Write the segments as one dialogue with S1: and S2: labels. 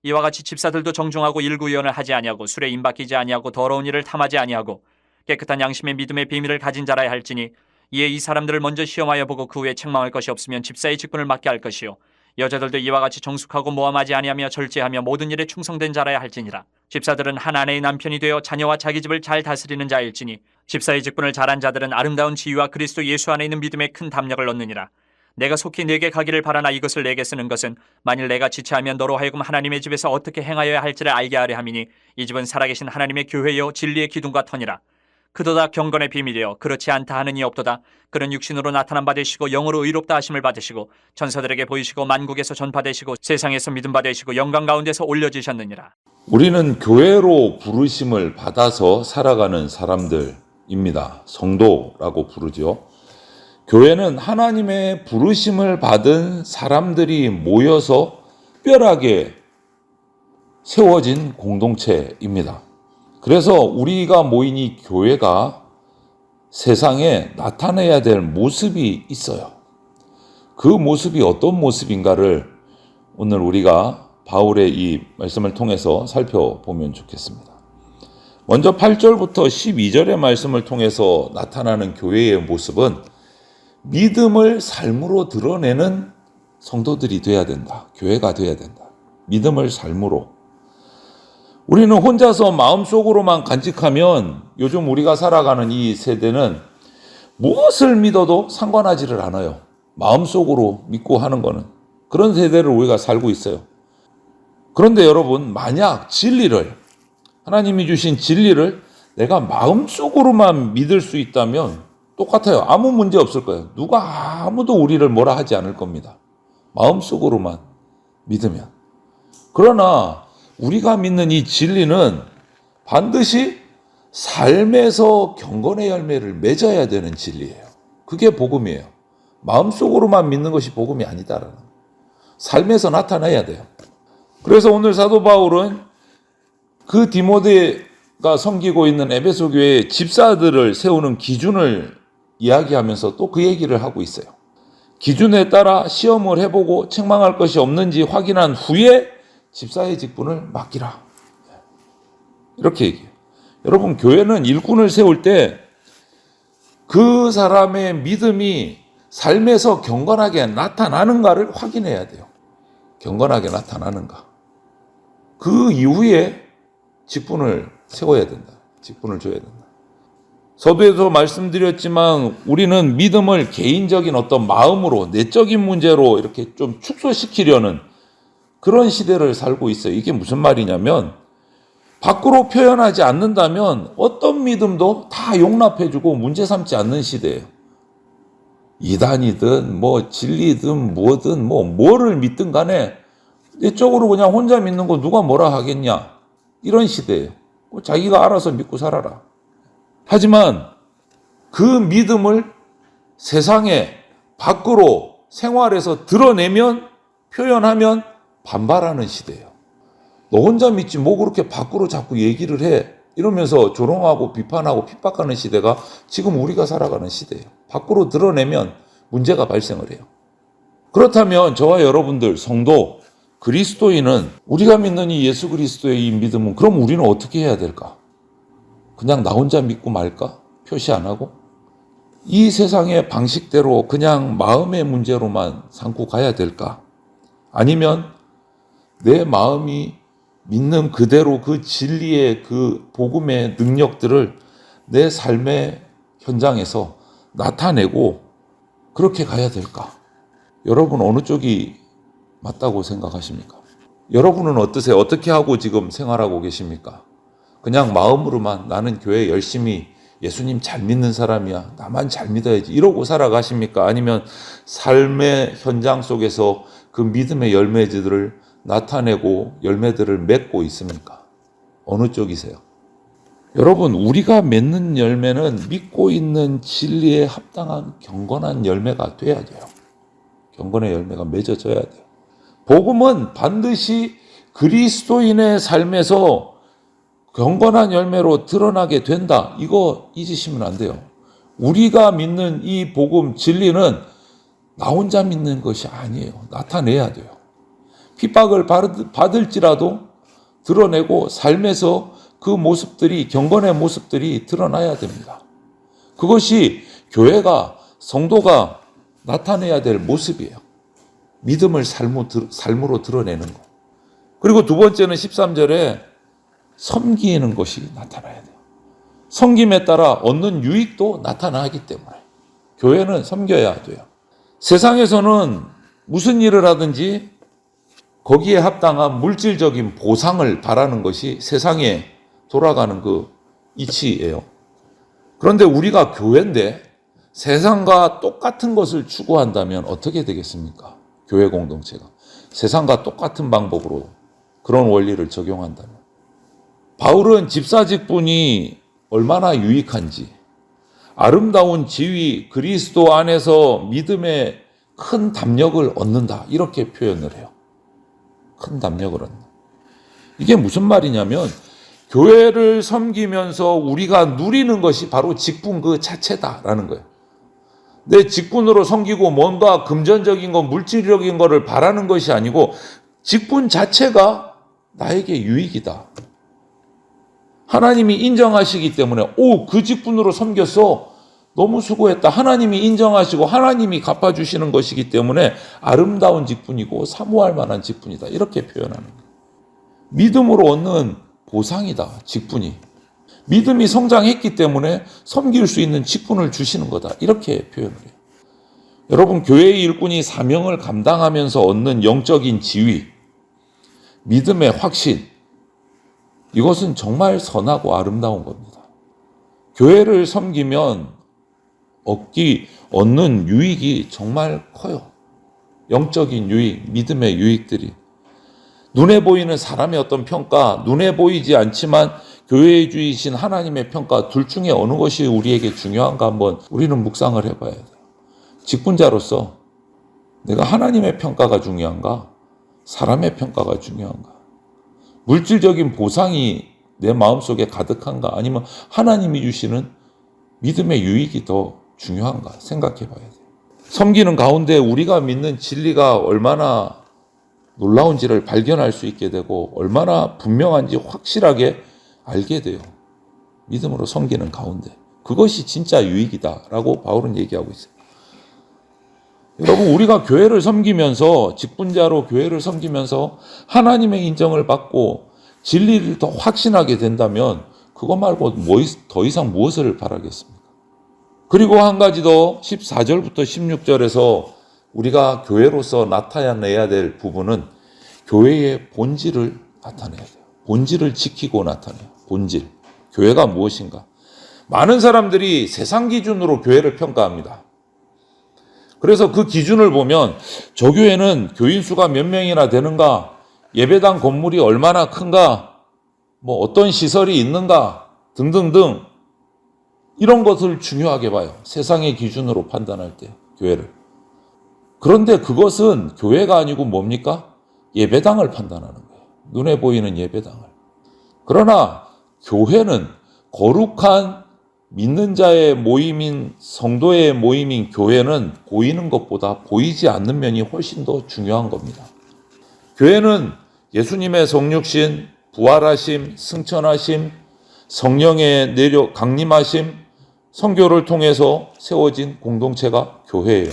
S1: 이와 같이 집사들도 정중하고 일구의원을 하지 아니하고 술에 임박이지 아니하고 더러운 일을 탐하지 아니하고 깨끗한 양심의 믿음의 비밀을 가진 자라야 할지니 이에 이 사람들을 먼저 시험하여 보고 그 후에 책망할 것이 없으면 집사의 직분을 맡게 할 것이요 여자들도 이와 같이 정숙하고 모함하지 아니하며 절제하며 모든 일에 충성된 자라야 할지니라. 집사들은 한 아내의 남편이 되어 자녀와 자기 집을 잘 다스리는 자일지니 집사의 직분을 잘한 자들은 아름다운 지위와 그리스도 예수 안에 있는 믿음에 큰 담력을 얻느니라. 내가 속히 내게 가기를 바라나 이것을 내게 쓰는 것은 만일 내가 지체하면 너로 하여금 하나님의 집에서 어떻게 행하여야 할지를 알게 하려 함이니 이 집은 살아계신 하나님의 교회요 진리의 기둥과 터니라. 그도다 경건의 비밀이여 그렇지 않다 하는 이 없도다. 그는 육신으로 나타남 받으시고 영으로 의롭다 하심을 받으시고 천사들에게 보이시고 만국에서 전파되시고 세상에서 믿음 받으시고 영광 가운데서 올려지셨느니라.
S2: 우리는 교회로 부르심을 받아서 살아가는 사람들입니다. 성도라고 부르죠. 교회는 하나님의 부르심을 받은 사람들이 모여서 특별하게 세워진 공동체입니다. 그래서 우리가 모인 이 교회가 세상에 나타내야 될 모습이 있어요. 그 모습이 어떤 모습인가를 오늘 우리가 바울의 이 말씀을 통해서 살펴보면 좋겠습니다. 먼저 8절부터 12절의 말씀을 통해서 나타나는 교회의 모습은 믿음을 삶으로 드러내는 성도들이 돼야 된다. 교회가 돼야 된다. 믿음을 삶으로. 우리는 혼자서 마음속으로만 간직하면 요즘 우리가 살아가는 이 세대는 무엇을 믿어도 상관하지를 않아요. 마음속으로 믿고 하는 거는. 그런 세대를 우리가 살고 있어요. 그런데 여러분, 만약 진리를, 하나님이 주신 진리를 내가 마음속으로만 믿을 수 있다면 똑같아요. 아무 문제 없을 거예요. 누가 아무도 우리를 뭐라 하지 않을 겁니다. 마음속으로만 믿으면. 그러나 우리가 믿는 이 진리는 반드시 삶에서 경건의 열매를 맺어야 되는 진리예요. 그게 복음이에요. 마음속으로만 믿는 것이 복음이 아니다라는 거예요. 삶에서 나타나야 돼요. 그래서 오늘 사도 바울은 그 디모데가 섬기고 있는 에베소 교회의 집사들을 세우는 기준을 이야기하면서 또 그 얘기를 하고 있어요. 기준에 따라 시험을 해보고 책망할 것이 없는지 확인한 후에 집사의 직분을 맡기라. 이렇게 얘기해요. 여러분, 교회는 일꾼을 세울 때 그 사람의 믿음이 삶에서 경건하게 나타나는가를 확인해야 돼요. 경건하게 나타나는가. 그 이후에 직분을 세워야 된다. 직분을 줘야 된다. 서두에서 말씀드렸지만 우리는 믿음을 개인적인 어떤 마음으로, 내적인 문제로 이렇게 좀 축소시키려는 그런 시대를 살고 있어요. 이게 무슨 말이냐면 밖으로 표현하지 않는다면 어떤 믿음도 다 용납해주고 문제 삼지 않는 시대예요. 이단이든 뭐 진리든 뭐든 뭐를 믿든 간에 내적으로 그냥 혼자 믿는 거 누가 뭐라 하겠냐. 이런 시대예요. 자기가 알아서 믿고 살아라. 하지만 그 믿음을 세상에 밖으로 생활에서 드러내면, 표현하면 반발하는 시대예요. 너 혼자 믿지 뭐 그렇게 밖으로 자꾸 얘기를 해. 이러면서 조롱하고 비판하고 핍박하는 시대가 지금 우리가 살아가는 시대예요. 밖으로 드러내면 문제가 발생을 해요. 그렇다면 저와 여러분들 성도, 그리스도인은, 우리가 믿는 이 예수 그리스도의 이 믿음은 그럼 우리는 어떻게 해야 될까? 그냥 나 혼자 믿고 말까? 표시 안 하고? 이 세상의 방식대로 그냥 마음의 문제로만 삼고 가야 될까? 아니면 내 마음이 믿는 그대로 그 진리의 그 복음의 능력들을 내 삶의 현장에서 나타내고 그렇게 가야 될까? 여러분 어느 쪽이 맞다고 생각하십니까? 여러분은 어떠세요? 어떻게 하고 지금 생활하고 계십니까? 그냥 마음으로만 나는 교회 열심히 예수님 잘 믿는 사람이야. 나만 잘 믿어야지. 이러고 살아가십니까? 아니면 삶의 현장 속에서 그 믿음의 열매들을 나타내고 열매들을 맺고 있습니까? 어느 쪽이세요? 여러분, 우리가 맺는 열매는 믿고 있는 진리에 합당한 경건한 열매가 돼야 돼요. 경건의 열매가 맺어져야 돼요. 복음은 반드시 그리스도인의 삶에서 경건한 열매로 드러나게 된다. 이거 잊으시면 안 돼요. 우리가 믿는 이 복음 진리는 나 혼자 믿는 것이 아니에요. 나타내야 돼요. 핍박을 받을지라도 드러내고 삶에서 그 모습들이, 경건의 모습들이 드러나야 됩니다. 그것이 교회가, 성도가 나타내야 될 모습이에요. 믿음을 삶으로 드러내는 것. 그리고 두 번째는 13절에 섬기는 것이 나타나야 돼요. 섬김에 따라 얻는 유익도 나타나기 때문에 교회는 섬겨야 돼요. 세상에서는 무슨 일을 하든지 거기에 합당한 물질적인 보상을 바라는 것이 세상에 돌아가는 그 이치예요. 그런데 우리가 교회인데 세상과 똑같은 것을 추구한다면 어떻게 되겠습니까? 교회 공동체가 세상과 똑같은 방법으로 그런 원리를 적용한다면. 바울은 집사 직분이 얼마나 유익한지, 아름다운 지위, 그리스도 안에서 믿음의 큰 담력을 얻는다, 이렇게 표현을 해요. 큰 담력을 얻는다. 이게 무슨 말이냐면 교회를 섬기면서 우리가 누리는 것이 바로 직분 그 자체다라는 거예요. 내 직분으로 섬기고 뭔가 금전적인 거, 물질적인 거를 바라는 것이 아니고 직분 자체가 나에게 유익이다. 하나님이 인정하시기 때문에 그 직분으로 섬겼어. 너무 수고했다. 하나님이 인정하시고 하나님이 갚아주시는 것이기 때문에 아름다운 직분이고 사모할 만한 직분이다. 이렇게 표현하는 거예요. 믿음으로 얻는 보상이다. 직분이. 믿음이 성장했기 때문에 섬길 수 있는 직분을 주시는 거다. 이렇게 표현을 해요. 여러분, 교회의 일꾼이 사명을 감당하면서 얻는 영적인 지위, 믿음의 확신, 이것은 정말 선하고 아름다운 겁니다. 교회를 섬기면 얻는 유익이 정말 커요. 영적인 유익, 믿음의 유익들이. 눈에 보이는 사람의 어떤 평가, 눈에 보이지 않지만 교회의 주이신 하나님의 평가, 둘 중에 어느 것이 우리에게 중요한가 한번 우리는 묵상을 해봐야 돼요. 직분자로서 내가 하나님의 평가가 중요한가? 사람의 평가가 중요한가? 물질적인 보상이 내 마음속에 가득한가? 아니면 하나님이 주시는 믿음의 유익이 더 중요한가? 생각해 봐야 돼요. 섬기는 가운데 우리가 믿는 진리가 얼마나 놀라운지를 발견할 수 있게 되고 얼마나 분명한지 확실하게 알게 돼요. 믿음으로 섬기는 가운데. 그것이 진짜 유익이다라고 바울은 얘기하고 있어요. 여러분, 우리가 교회를 섬기면서, 직분자로 교회를 섬기면서 하나님의 인정을 받고 진리를 더 확신하게 된다면 그거 말고 더 이상 무엇을 바라겠습니까? 그리고 한 가지 더 14절부터 16절에서 우리가 교회로서 나타내야 될 부분은 교회의 본질을 나타내야 돼요. 본질을 지키고 나타내요. 본질. 교회가 무엇인가? 많은 사람들이 세상 기준으로 교회를 평가합니다. 그래서 그 기준을 보면 저 교회는 교인 수가 몇 명이나 되는가? 예배당 건물이 얼마나 큰가? 어떤 시설이 있는가? 등등등. 이런 것을 중요하게 봐요. 세상의 기준으로 판단할 때 교회를. 그런데 그것은 교회가 아니고 뭡니까? 예배당을 판단하는 거예요. 눈에 보이는 예배당을. 그러나 교회는 거룩한 믿는 자의 모임인, 성도의 모임인 교회는 보이는 것보다 보이지 않는 면이 훨씬 더 중요한 겁니다. 교회는 예수님의 성육신, 부활하심, 승천하심, 성령의 강림하심, 선교를 통해서 세워진 공동체가 교회예요.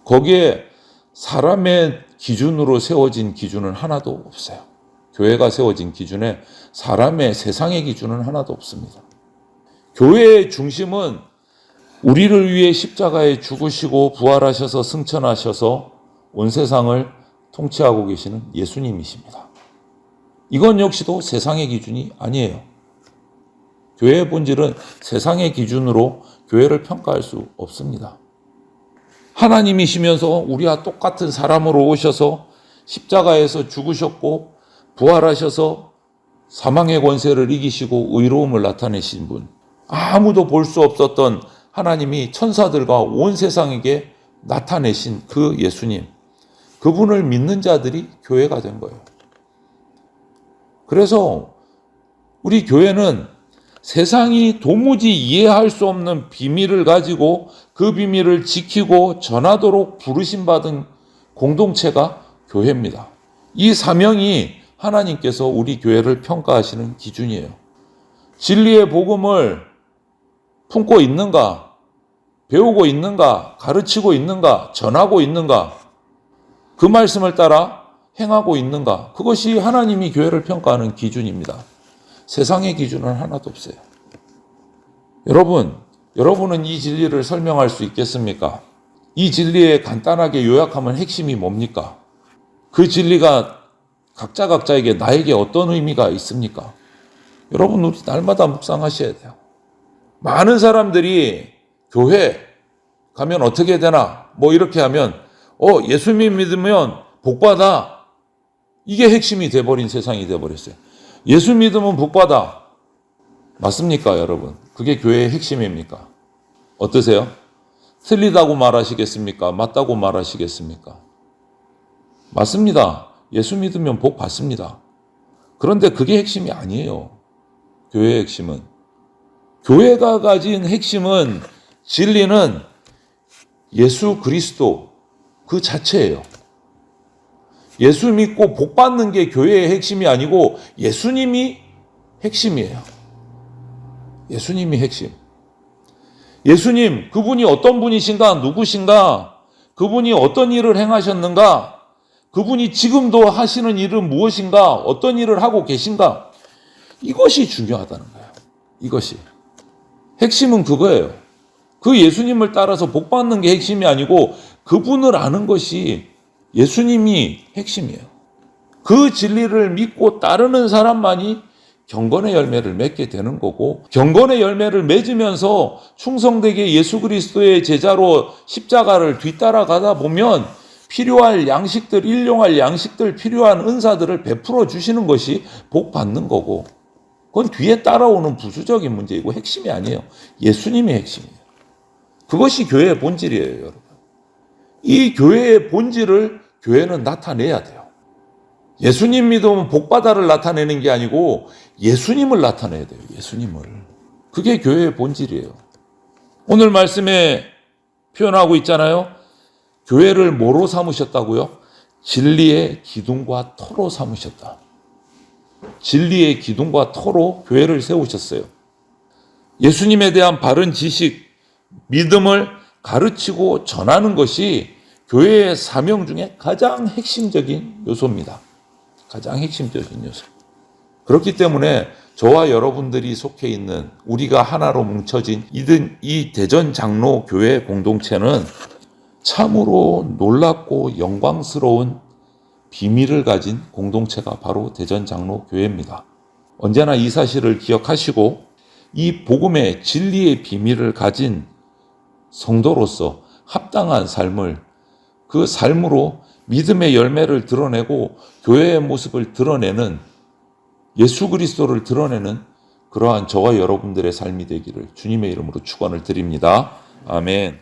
S2: 거기에 사람의 기준으로 세워진 기준은 하나도 없어요. 교회가 세워진 기준에 사람의, 세상의 기준은 하나도 없습니다. 교회의 중심은 우리를 위해 십자가에 죽으시고 부활하셔서 승천하셔서 온 세상을 통치하고 계시는 예수님이십니다. 이건 역시도 세상의 기준이 아니에요. 교회의 본질은 세상의 기준으로 교회를 평가할 수 없습니다. 하나님이시면서 우리와 똑같은 사람으로 오셔서 십자가에서 죽으셨고 부활하셔서 사망의 권세를 이기시고 의로움을 나타내신 분, 아무도 볼 수 없었던 하나님이 천사들과 온 세상에게 나타내신 그 예수님, 그분을 믿는 자들이 교회가 된 거예요. 그래서 우리 교회는 세상이 도무지 이해할 수 없는 비밀을 가지고 그 비밀을 지키고 전하도록 부르심받은 공동체가 교회입니다. 이 사명이 하나님께서 우리 교회를 평가하시는 기준이에요. 진리의 복음을 품고 있는가, 배우고 있는가, 가르치고 있는가, 전하고 있는가, 그 말씀을 따라 행하고 있는가, 그것이 하나님이 교회를 평가하는 기준입니다. 세상의 기준은 하나도 없어요. 여러분은 이 진리를 설명할 수 있겠습니까? 이 진리에 간단하게 요약하면 핵심이 뭡니까? 그 진리가 각자에게 나에게 어떤 의미가 있습니까? 여러분, 우리 날마다 묵상하셔야 돼요. 많은 사람들이 교회 가면 어떻게 되나? 이렇게 하면 예수 믿으면 복받아. 이게 핵심이 돼버린 세상이 돼버렸어요. 예수 믿으면 복받아. 맞습니까, 여러분? 그게 교회의 핵심입니까? 어떠세요? 틀리다고 말하시겠습니까? 맞다고 말하시겠습니까? 맞습니다. 예수 믿으면 복 받습니다. 그런데 그게 핵심이 아니에요. 교회의 핵심은. 교회가 가진 핵심은, 진리는 예수 그리스도 그 자체예요. 예수 믿고 복 받는 게 교회의 핵심이 아니고 예수님이 핵심이에요. 예수님이 핵심. 예수님, 그분이 어떤 분이신가, 누구신가, 그분이 어떤 일을 행하셨는가, 그분이 지금도 하시는 일은 무엇인가, 어떤 일을 하고 계신가, 이것이 중요하다는 거예요. 이것이. 핵심은 그거예요. 그 예수님을 따라서 복 받는 게 핵심이 아니고 그분을 아는 것이 예수님이 핵심이에요. 그 진리를 믿고 따르는 사람만이 경건의 열매를 맺게 되는 거고, 경건의 열매를 맺으면서 충성되게 예수 그리스도의 제자로 십자가를 뒤따라가다 보면 필요할 양식들, 일용할 양식들, 필요한 은사들을 베풀어 주시는 것이 복 받는 거고, 그건 뒤에 따라오는 부수적인 문제이고 핵심이 아니에요. 예수님이 핵심이에요. 그것이 교회의 본질이에요, 여러분. 이 교회의 본질을 교회는 나타내야 돼요. 예수님 믿으면 복받아를 나타내는 게 아니고 예수님을 나타내야 돼요. 예수님을. 그게 교회의 본질이에요. 오늘 말씀에 표현하고 있잖아요. 교회를 뭐로 삼으셨다고요? 진리의 기둥과 터로 삼으셨다. 진리의 기둥과 터로 교회를 세우셨어요. 예수님에 대한 바른 지식, 믿음을 가르치고 전하는 것이 교회의 사명 중에 가장 핵심적인 요소입니다. 가장 핵심적인 요소. 그렇기 때문에 저와 여러분들이 속해 있는, 우리가 하나로 뭉쳐진 이 대전 장로 교회 공동체는 참으로 놀랍고 영광스러운 비밀을 가진 공동체가 바로 대전 장로 교회입니다. 언제나 이 사실을 기억하시고 이 복음의 진리의 비밀을 가진 성도로서 합당한 삶을, 그 삶으로 믿음의 열매를 드러내고 교회의 모습을 드러내는, 예수 그리스도를 드러내는 그러한 저와 여러분들의 삶이 되기를 주님의 이름으로 축원을 드립니다. 아멘.